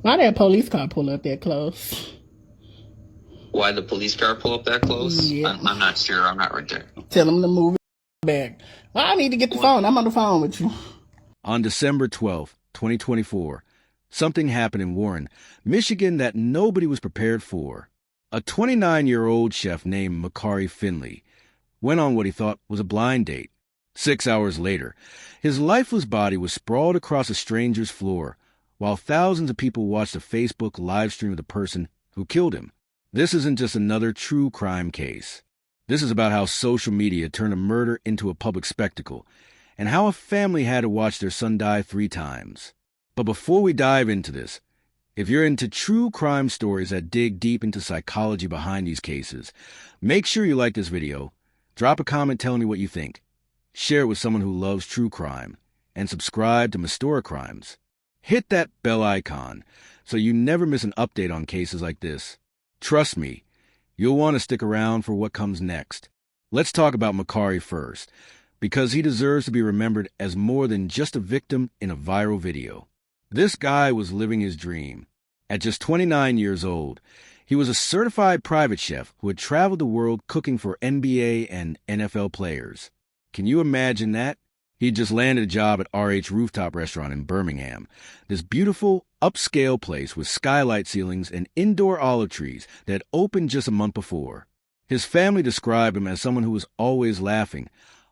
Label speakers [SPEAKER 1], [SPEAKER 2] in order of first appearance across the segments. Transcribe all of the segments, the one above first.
[SPEAKER 1] Why that police car pull up that close?
[SPEAKER 2] Why the police car pull up that close?
[SPEAKER 1] Yeah.
[SPEAKER 2] I'm not sure. I'm not right there.
[SPEAKER 1] Tell him to move it back. Well, I need to get the phone. I'm on the phone with you.
[SPEAKER 3] On December 12th, 2024, something happened in Warren, Michigan that nobody was prepared for. A 29-year-old chef named Mucari Finley went on what he thought was a blind date. 6 hours later, his lifeless body was sprawled across a stranger's floor, while thousands of people watched a Facebook live stream of the person who killed him. This isn't just another true crime case. This is about how social media turned a murder into a public spectacle, and how a family had to watch their son die 3 times. But before we dive into this, if you're into true crime stories that dig deep into psychology behind these cases, make sure you like this video, drop a comment telling me what you think, share it with someone who loves true crime, and subscribe to Mystoracrimes. Hit that bell icon so you never miss an update on cases like this. Trust me, you'll want to stick around for what comes next. Let's talk about Mucari first, because he deserves to be remembered as more than just a victim in a viral video. This guy was living his dream. At just 29 years old, he was a certified private chef who had traveled the world cooking for NBA and NFL players. Can you imagine that? He just landed a job at RH Rooftop Restaurant in Birmingham, this beautiful, upscale place with skylight ceilings and indoor olive trees that had opened just a month before. His family described him as someone who was always laughing,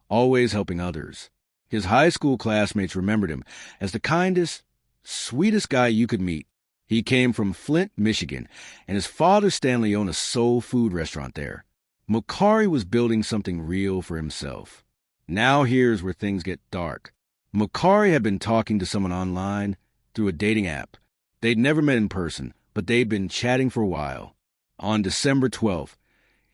[SPEAKER 3] always helping others. His high school classmates remembered him as the kindest, sweetest guy you could meet. He came from Flint, Michigan, and his father Stanley owned a soul food restaurant there. Mucari was building something real for himself. Now here's where things get dark. Mucari had been talking to someone online through a dating app. They'd never met in person, but they'd been chatting for a while. On December 12th,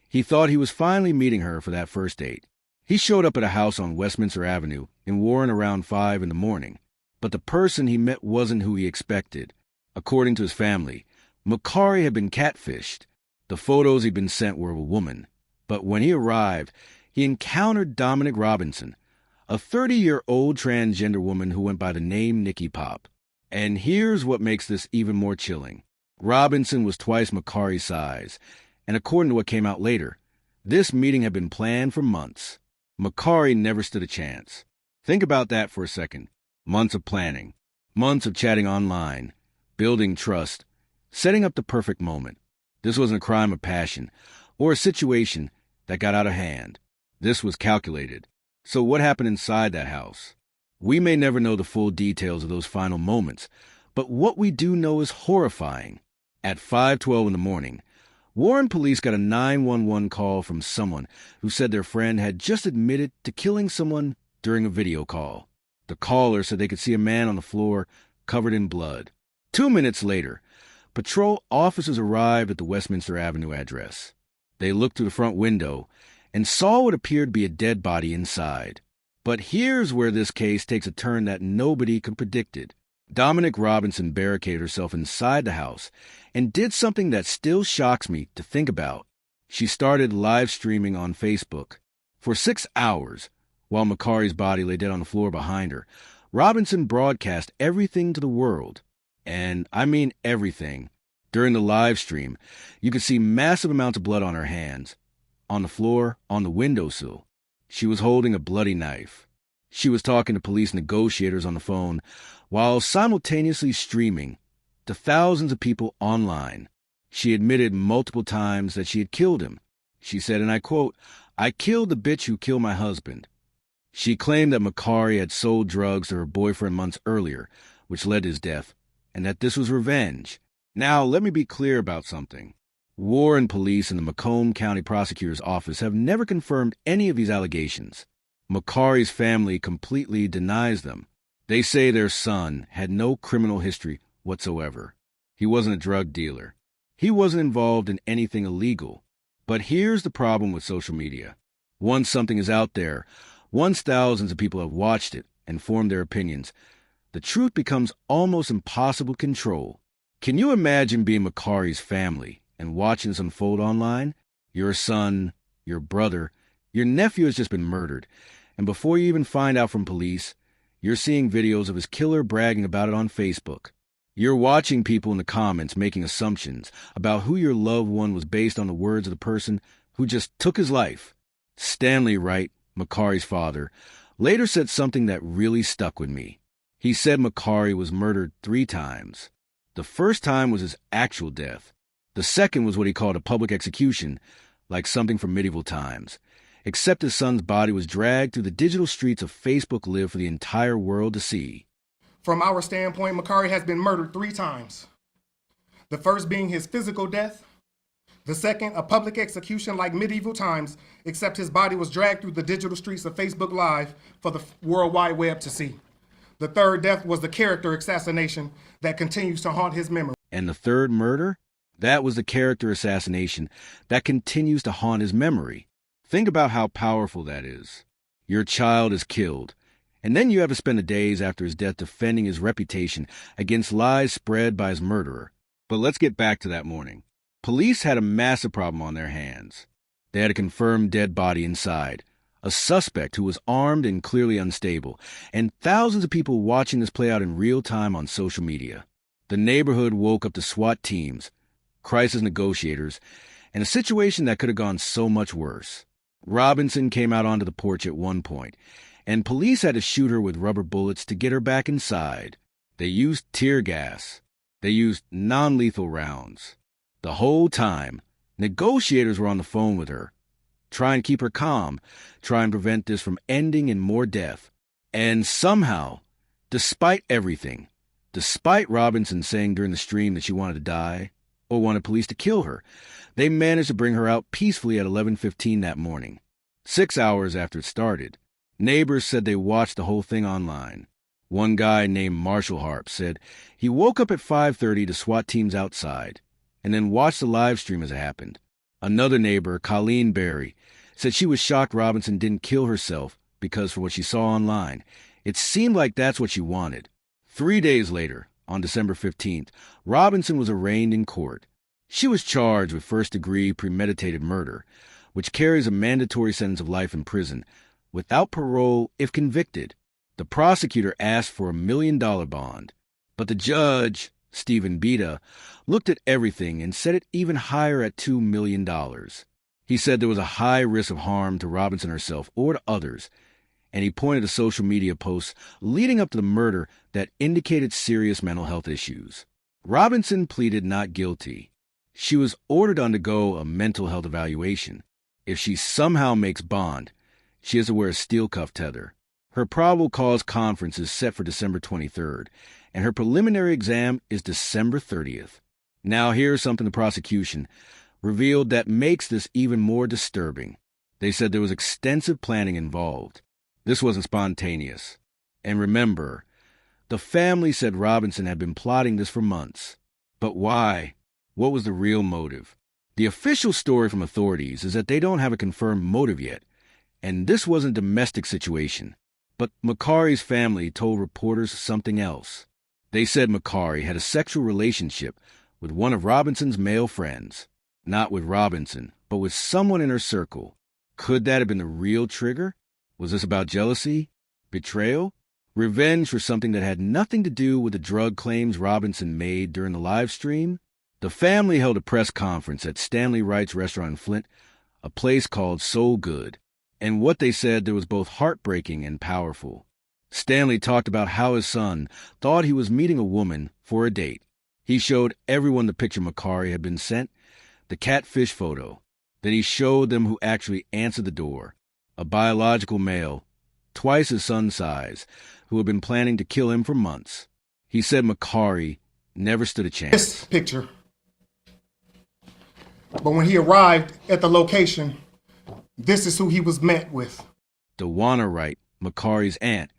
[SPEAKER 3] he thought he was finally meeting her for that first date. He showed up at a house on Westminster Avenue in Warren around 5 in the morning, but the person he met wasn't who he expected. According to his family, Mucari had been catfished. The photos he'd been sent were of a woman, but when he arrived, he encountered Dominic Robinson, a 30-year-old transgender woman who went by the name Nickky Pop. And here's what makes this even more chilling. Robinson was twice Mucari's size, and according to what came out later, this meeting had been planned for months. Mucari never stood a chance. Think about that for a second. Months of planning, months of chatting online, building trust, setting up the perfect moment. This wasn't a crime of passion or a situation that got out of hand. This was calculated. So what happened inside that house? We may never know the full details of those final moments, but what we do know is horrifying. At 5:12 in the morning, Warren police got a 911 call from someone who said their friend had just admitted to killing someone during a video call. The caller said they could see a man on the floor covered in blood. 2 minutes later, patrol officers arrived at the Westminster Avenue address. They looked through the front window and saw what appeared to be a dead body inside. But here's where this case takes a turn that nobody could predicted. Dominic Robinson barricaded herself inside the house and did something that still shocks me to think about. She started live streaming on Facebook. For 6 hours, while Mucari's body lay dead on the floor behind her, Robinson broadcast everything to the world. And I mean everything. During the live stream, you could see massive amounts of blood on her hands, on the floor, on the windowsill. She was holding a bloody knife. She was talking to police negotiators on the phone while simultaneously streaming to thousands of people online. She admitted multiple times that she had killed him. She said, and I quote, "I killed the bitch who killed my husband." She claimed that Mucari had sold drugs to her boyfriend months earlier, which led to his death, and that this was revenge. Now, let me be clear about something. Warren Police and the Macomb County Prosecutor's Office have never confirmed any of these allegations. Mucari's family completely denies them. They say their son had no criminal history whatsoever. He wasn't a drug dealer. He wasn't involved in anything illegal. But here's the problem with social media. Once something is out there, once thousands of people have watched it and formed their opinions, the truth becomes almost impossible to control. Can you imagine being Mucari's family and watching this unfold online? Your son, your brother, your nephew has just been murdered, and before you even find out from police, you're seeing videos of his killer bragging about it on Facebook. You're watching people in the comments making assumptions about who your loved one was based on the words of the person who just took his life. Stanley Wright, Mucari's father, later said something that really stuck with me. He said Mucari was murdered 3 times. The first time was his actual death. The second was what he called a public execution, like something from medieval times. Except his son's body was dragged through the digital streets of Facebook Live for the entire world to see.
[SPEAKER 4] From our standpoint, Mucari has been murdered 3 times. The first being his physical death. The second, a public execution like medieval times, except his body was dragged through the digital streets of Facebook Live for the World Wide Web to see. The third death was the character assassination that continues to haunt his memory.
[SPEAKER 3] And the third murder? That was the character assassination that continues to haunt his memory. Think about how powerful that is. Your child is killed, and then you have to spend the days after his death defending his reputation against lies spread by his murderer. But let's get back to that morning. Police had a massive problem on their hands. They had a confirmed dead body inside, a suspect who was armed and clearly unstable, and thousands of people watching this play out in real time on social media. The neighborhood woke up to SWAT teams, crisis negotiators, and a situation that could have gone so much worse. Robinson came out onto the porch at one point, and police had to shoot her with rubber bullets to get her back inside. They used tear gas. They used non-lethal rounds. The whole time, negotiators were on the phone with her, trying to keep her calm, trying to prevent this from ending in more death. And somehow, despite everything, despite Robinson saying during the stream that she wanted to die, or wanted police to kill her, they managed to bring her out peacefully at 11:15 that morning. 6 hours after it started, neighbors said they watched the whole thing online. One guy named Marshall Harp said he woke up at 5:30 to SWAT teams outside, and then watched the live stream as it happened. Another neighbor, Colleen Berry, said she was shocked Robinson didn't kill herself because from what she saw online, it seemed like that's what she wanted. 3 days later, on December 15th, Robinson was arraigned in court. She was charged with first-degree premeditated murder, which carries a mandatory sentence of life in prison, without parole if convicted. The prosecutor asked for $1 million bond, but the judge, Stephen Beta, looked at everything and set it even higher at $2 million. He said there was a high risk of harm to Robinson herself or to others, and he pointed to social media posts leading up to the murder that indicated serious mental health issues. Robinson pleaded not guilty. She was ordered to undergo a mental health evaluation. If she somehow makes bond, she has to wear a steel cuff tether. Her probable cause conference is set for December 23rd, and her preliminary exam is December 30th. Now here's something the prosecution revealed that makes this even more disturbing. They said there was extensive planning involved. This wasn't spontaneous. And remember, the family said Robinson had been plotting this for months. But why? What was the real motive? The official story from authorities is that they don't have a confirmed motive yet, and this wasn't a domestic situation. But Mucari's family told reporters something else. They said Mucari had a sexual relationship with one of Robinson's male friends. Not with Robinson, but with someone in her circle. Could that have been the real trigger? Was this about jealousy? Betrayal? Revenge for something that had nothing to do with the drug claims Robinson made during the live stream? The family held a press conference at Stanley Wright's restaurant in Flint, a place called Soul Good. And what they said there was both heartbreaking and powerful. Stanley talked about how his son thought he was meeting a woman for a date. He showed everyone the picture Mucari had been sent, the catfish photo. Then he showed them who actually answered the door, a biological male, twice his son's size, who had been planning to kill him for months. He said Mucari never stood a chance.
[SPEAKER 4] This picture. But when he arrived at the location, this is who he was met with.
[SPEAKER 3] Dewana Wright, Mucari's aunt,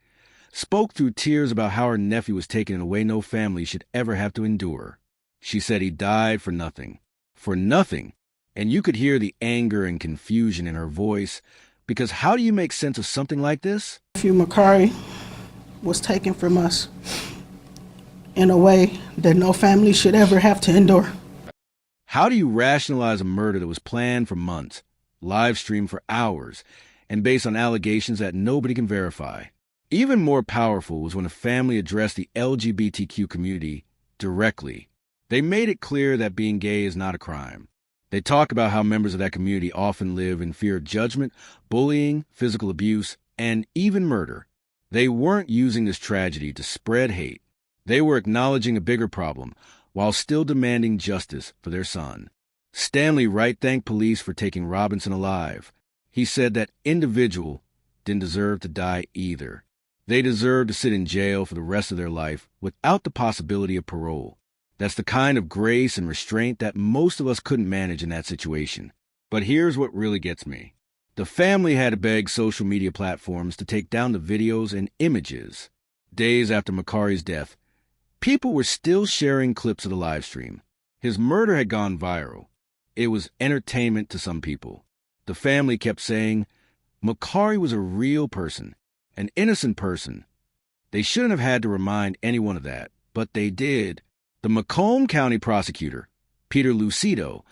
[SPEAKER 3] spoke through tears about how her nephew was taken in a way no family should ever have to endure. She said he died for nothing. For nothing. And you could hear the anger and confusion in her voice, because how do you make sense of something like this?
[SPEAKER 1] Nephew Mucari was taken from us in a way that no family should ever have to endure.
[SPEAKER 3] How do you rationalize a murder that was planned for months, live streamed for hours, and based on allegations that nobody can verify? Even more powerful was when a family addressed the LGBTQ community directly. They made it clear that being gay is not a crime. They talk about how members of that community often live in fear of judgment, bullying, physical abuse, and even murder. They weren't using this tragedy to spread hate. They were acknowledging a bigger problem while still demanding justice for their son. Stanley Wright thanked police for taking Robinson alive. He said that individual didn't deserve to die either. They deserved to sit in jail for the rest of their life without the possibility of parole. That's the kind of grace and restraint that most of us couldn't manage in that situation. But here's what really gets me. The family had to beg social media platforms to take down the videos and images. Days after Mucari's death, people were still sharing clips of the live stream. His murder had gone viral. It was entertainment to some people. The family kept saying, Mucari was a real person, an innocent person. They shouldn't have had to remind anyone of that, but they did. The Macomb County prosecutor, Peter Lucido,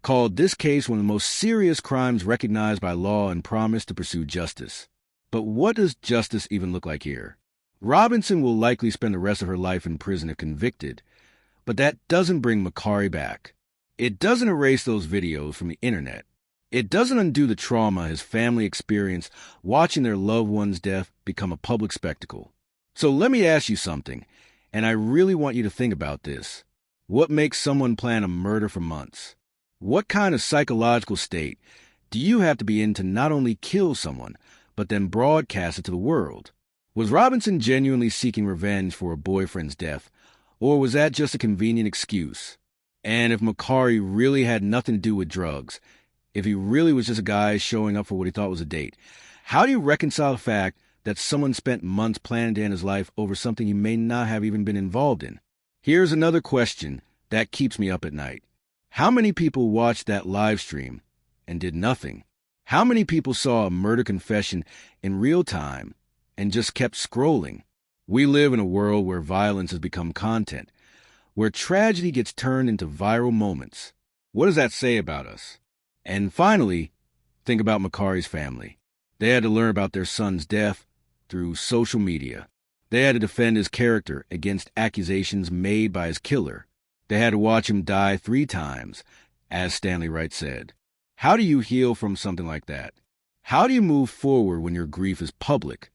[SPEAKER 3] called this case one of the most serious crimes recognized by law and promised to pursue justice. But what does justice even look like here? Robinson will likely spend the rest of her life in prison if convicted, but that doesn't bring Mucari back. It doesn't erase those videos from the internet. It doesn't undo the trauma his family experienced watching their loved one's death become a public spectacle. So let me ask you something, and I really want you to think about this. What makes someone plan a murder for months? What kind of psychological state do you have to be in to not only kill someone, but then broadcast it to the world? Was Robinson genuinely seeking revenge for a boyfriend's death, or was that just a convenient excuse? And if Mucari really had nothing to do with drugs, if he really was just a guy showing up for what he thought was a date, how do you reconcile the fact that someone spent months planning to end his life over something he may not have even been involved in? Here's another question that keeps me up at night. How many people watched that live stream and did nothing? How many people saw a murder confession in real time and just kept scrolling? We live in a world where violence has become content, where tragedy gets turned into viral moments. What does that say about us? And finally, think about Mucari's family. They had to learn about their son's death through social media. They had to defend his character against accusations made by his killer. They had to watch him die 3 times, as Stanley Wright said. How do you heal from something like that? How do you move forward when your grief is public,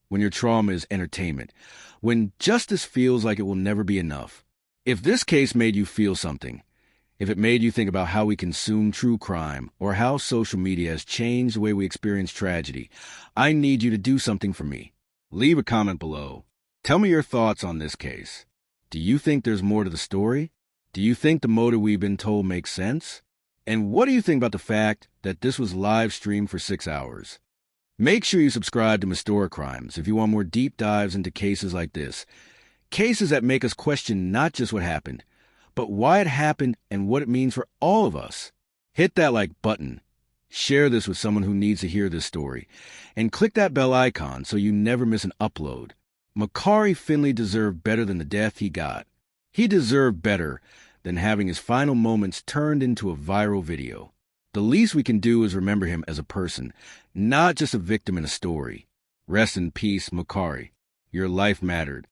[SPEAKER 3] when your trauma is entertainment, when justice feels like it will never be enough? If this case made you feel something, if it made you think about how we consume true crime or how social media has changed the way we experience tragedy, I need you to do something for me. Leave a comment below. Tell me your thoughts on this case. Do you think there's more to the story? Do you think the motive we've been told makes sense? And what do you think about the fact that this was live streamed for 6 hours? Make sure you subscribe to Mystoracrimes if you want more deep dives into cases like this. Cases that make us question not just what happened, but why it happened and what it means for all of us. Hit that like button. Share this with someone who needs to hear this story. And click that bell icon so you never miss an upload. Mucari Finley deserved better than the death he got. He deserved better than having his final moments turned into a viral video. The least we can do is remember him as a person, not just a victim in a story. Rest in peace, Mucari. Your life mattered.